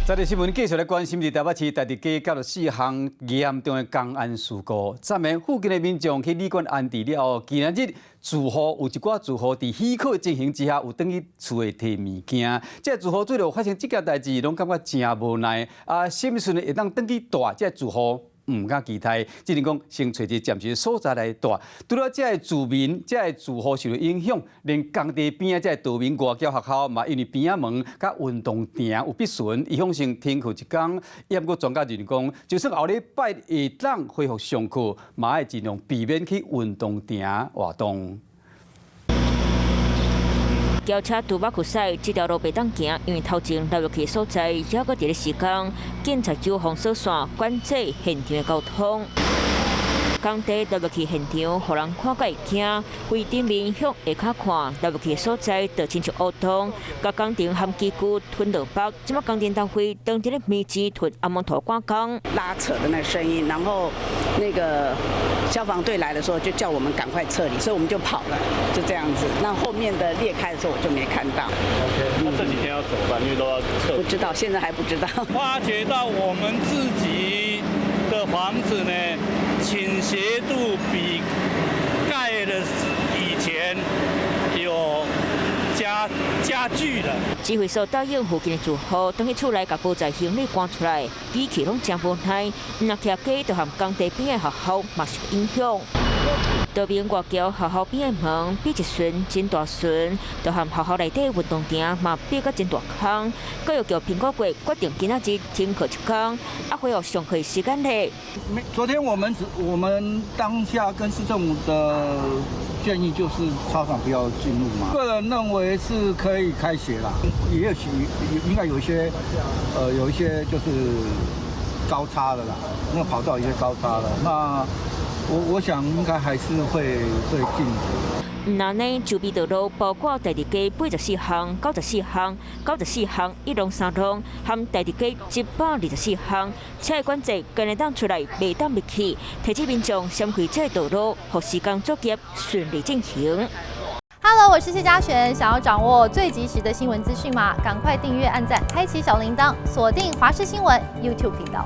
在日新闻继续来关心伫台北市台地街交4项严重的公安事故。昨暝附近的民众去旅馆安置了后，今日住户有一寡住户伫许可情形之下，有转去厝内摕物件。这住户做了发生这件代志，拢感觉真无奈。审讯会当转去住，这住户唔敢期待，只能讲先找一个暂时的所在来住。除了这住民、这住户受到影响，连工地边仔这道明外交学校嘛，因为边仔门甲运动场有必损，影响性停课一天。也过专家认为讲，就算后礼拜会当恢复上课，嘛爱尽量避免去运动场活动。轿车拄捌去驶，这条路袂当行，因为头前流入去的所在，还搁伫咧施工，警察救防锁线管制现场的交通。工地流入去现场，互人看甲会惊，规顶面向下骹看，流入去的所在就亲像乌洞，甲工程含机具吞落北。即马工程单位当伫咧密集屯阿蒙头赶工，拉扯的那个声音，然后那个消防队来的时候就叫我们赶快撤离，所以我们就跑了，就这样子。那后面的裂开的时候我就没看到。OK， 那这几天要怎么办？因为都要撤。不知道，现在还不知道。发觉到我们自己的房子呢，倾斜度比盖的以前有加剧了。指挥所答应附近的住户，等去厝内把包材行李搬出来，语气拢真无奈。若徛街就含工地边的学校嘛受影响。道明外交学校边的门比一船真大船，就含学校内底运动场嘛变甲真大坑。教育局评估过，决定今仔日停课一天，恢复上课的时间内。昨天我们当下跟市政府的建议就是操场不要进入嘛。个人认为是可以开学啦，也许应该有一些就是高差的啦，那个跑道有些高差了。那我想应该还是会禁止。那呢，周边道路包括台地街84项、94项、一龙三龙，含台地街124项，车的管制今日当出来袂当入去，提醒民众闪开这道路，让施工作业顺利进行。Hello， 我是谢嘉璇。想要掌握最及时的新闻资讯吗？赶快订阅、按赞、开启小铃铛，锁定华视新闻 YouTube 频道。